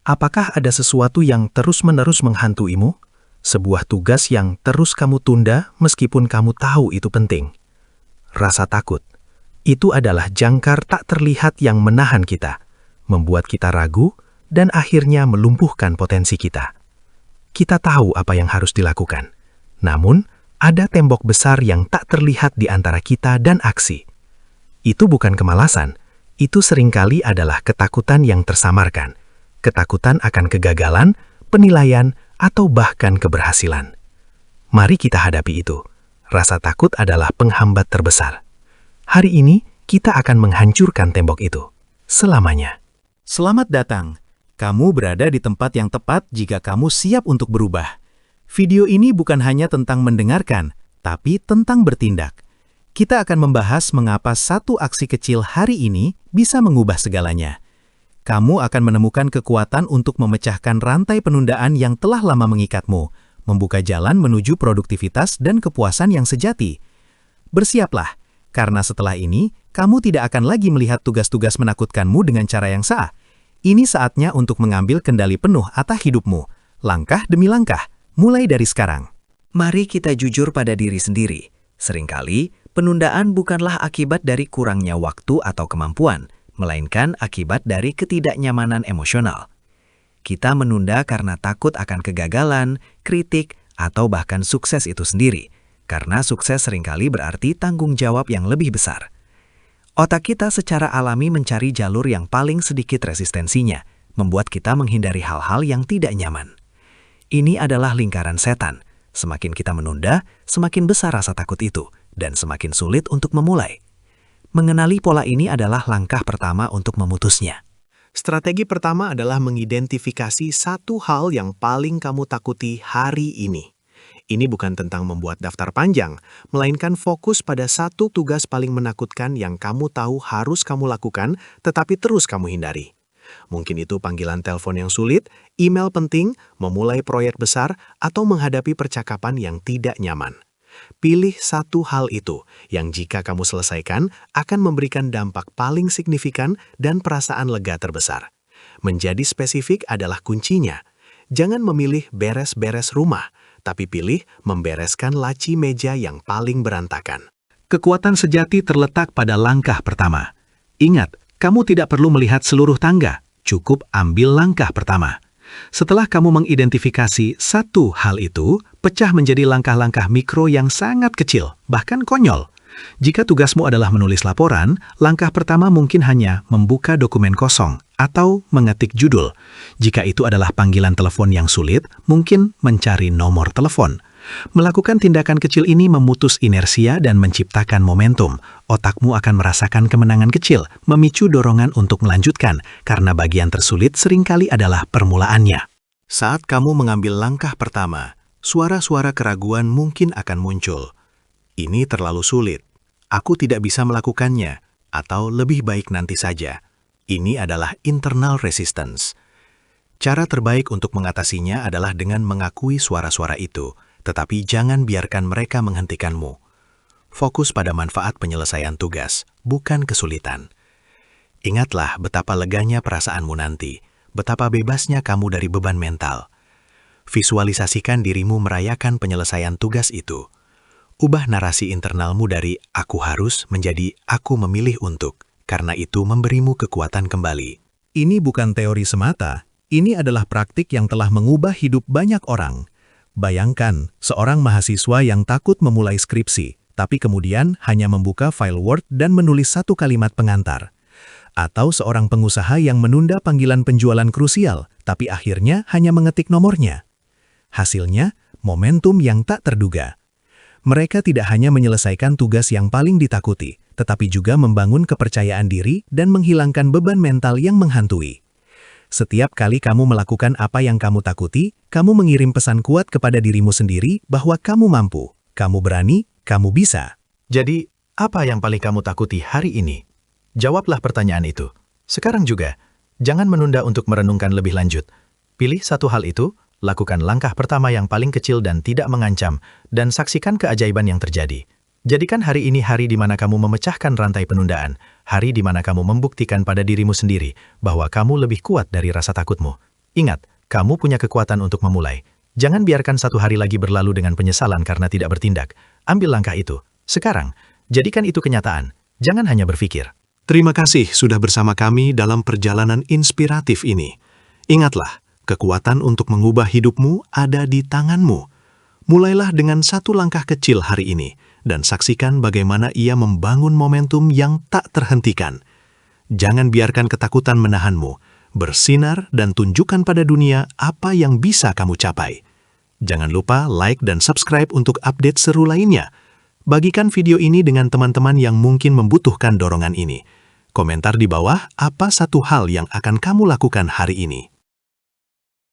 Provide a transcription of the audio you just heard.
Apakah ada sesuatu yang terus-menerus menghantuimu? Sebuah tugas yang terus kamu tunda meskipun kamu tahu itu penting. Rasa takut. Itu adalah jangkar tak terlihat yang menahan kita, membuat kita ragu, dan akhirnya melumpuhkan potensi kita. Kita tahu apa yang harus dilakukan. Namun, ada tembok besar yang tak terlihat di antara kita dan aksi. Itu bukan kemalasan, itu seringkali adalah ketakutan yang tersamarkan. Ketakutan akan kegagalan, penilaian, atau bahkan keberhasilan. Mari kita hadapi itu. Rasa takut adalah penghambat terbesar. Hari ini, kita akan menghancurkan tembok itu. Selamanya. Selamat datang. Kamu berada di tempat yang tepat jika kamu siap untuk berubah. Video ini bukan hanya tentang mendengarkan, tapi tentang bertindak. Kita akan membahas mengapa satu aksi kecil hari ini bisa mengubah segalanya. Kamu akan menemukan kekuatan untuk memecahkan rantai penundaan yang telah lama mengikatmu, membuka jalan menuju produktivitas dan kepuasan yang sejati. Bersiaplah, karena setelah ini, kamu tidak akan lagi melihat tugas-tugas menakutkanmu dengan cara yang sah. Ini saatnya untuk mengambil kendali penuh atas hidupmu, langkah demi langkah, mulai dari sekarang. Mari kita jujur pada diri sendiri. Seringkali, penundaan bukanlah akibat dari kurangnya waktu atau kemampuan, melainkan akibat dari ketidaknyamanan emosional. Kita menunda karena takut akan kegagalan, kritik, atau bahkan sukses itu sendiri, karena sukses seringkali berarti tanggung jawab yang lebih besar. Otak kita secara alami mencari jalur yang paling sedikit resistensinya, membuat kita menghindari hal-hal yang tidak nyaman. Ini adalah lingkaran setan. Semakin kita menunda, semakin besar rasa takut itu, dan semakin sulit untuk memulai. Mengenali pola ini adalah langkah pertama untuk memutusnya. Strategi pertama adalah mengidentifikasi satu hal yang paling kamu takuti hari ini. Ini bukan tentang membuat daftar panjang, melainkan fokus pada satu tugas paling menakutkan yang kamu tahu harus kamu lakukan, tetapi terus kamu hindari. Mungkin itu panggilan telepon yang sulit, email penting, memulai proyek besar, atau menghadapi percakapan yang tidak nyaman. Pilih satu hal itu yang jika kamu selesaikan akan memberikan dampak paling signifikan dan perasaan lega terbesar. Menjadi spesifik adalah kuncinya. Jangan memilih beres-beres rumah, tapi pilih membereskan laci meja yang paling berantakan. Kekuatan sejati terletak pada langkah pertama. Ingat, kamu tidak perlu melihat seluruh tangga, cukup ambil langkah pertama. Setelah kamu mengidentifikasi satu hal itu, pecah menjadi langkah-langkah mikro yang sangat kecil, bahkan konyol. Jika tugasmu adalah menulis laporan, langkah pertama mungkin hanya membuka dokumen kosong atau mengetik judul. Jika itu adalah panggilan telepon yang sulit, mungkin mencari nomor telepon. Melakukan tindakan kecil ini memutus inersia dan menciptakan momentum. Otakmu akan merasakan kemenangan kecil, memicu dorongan untuk melanjutkan, karena bagian tersulit seringkali adalah permulaannya. Saat kamu mengambil langkah pertama, suara-suara keraguan mungkin akan muncul. Ini terlalu sulit, aku tidak bisa melakukannya, atau lebih baik nanti saja. Ini adalah internal resistance. Cara terbaik untuk mengatasinya adalah dengan mengakui suara-suara itu, tetapi jangan biarkan mereka menghentikanmu. Fokus pada manfaat penyelesaian tugas, bukan kesulitan. Ingatlah betapa leganya perasaanmu nanti, betapa bebasnya kamu dari beban mental. Visualisasikan dirimu merayakan penyelesaian tugas itu. Ubah narasi internalmu dari "aku harus" menjadi "aku memilih untuk", karena itu memberimu kekuatan kembali. Ini bukan teori semata, ini adalah praktik yang telah mengubah hidup banyak orang. Bayangkan, seorang mahasiswa yang takut memulai skripsi, tapi kemudian hanya membuka file Word dan menulis satu kalimat pengantar. Atau seorang pengusaha yang menunda panggilan penjualan krusial, tapi akhirnya hanya mengetik nomornya. Hasilnya, momentum yang tak terduga. Mereka tidak hanya menyelesaikan tugas yang paling ditakuti, tetapi juga membangun kepercayaan diri dan menghilangkan beban mental yang menghantui. Setiap kali kamu melakukan apa yang kamu takuti, kamu mengirim pesan kuat kepada dirimu sendiri bahwa kamu mampu, kamu berani, kamu bisa. Jadi, apa yang paling kamu takuti hari ini? Jawablah pertanyaan itu. Sekarang juga, jangan menunda untuk merenungkan lebih lanjut. Pilih satu hal itu, lakukan langkah pertama yang paling kecil dan tidak mengancam, dan saksikan keajaiban yang terjadi. Jadikan hari ini hari di mana kamu memecahkan rantai penundaan, hari di mana kamu membuktikan pada dirimu sendiri bahwa kamu lebih kuat dari rasa takutmu. Ingat, kamu punya kekuatan untuk memulai. Jangan biarkan satu hari lagi berlalu dengan penyesalan karena tidak bertindak. Ambil langkah itu. Sekarang, jadikan itu kenyataan. Jangan hanya berpikir. Terima kasih sudah bersama kami dalam perjalanan inspiratif ini. Ingatlah, kekuatan untuk mengubah hidupmu ada di tanganmu. Mulailah dengan satu langkah kecil hari ini, dan saksikan bagaimana ia membangun momentum yang tak terhentikan. Jangan biarkan ketakutan menahanmu. Bersinar dan tunjukkan pada dunia apa yang bisa kamu capai. Jangan lupa like dan subscribe untuk update seru lainnya. Bagikan video ini dengan teman-teman yang mungkin membutuhkan dorongan ini. Komentar di bawah apa satu hal yang akan kamu lakukan hari ini.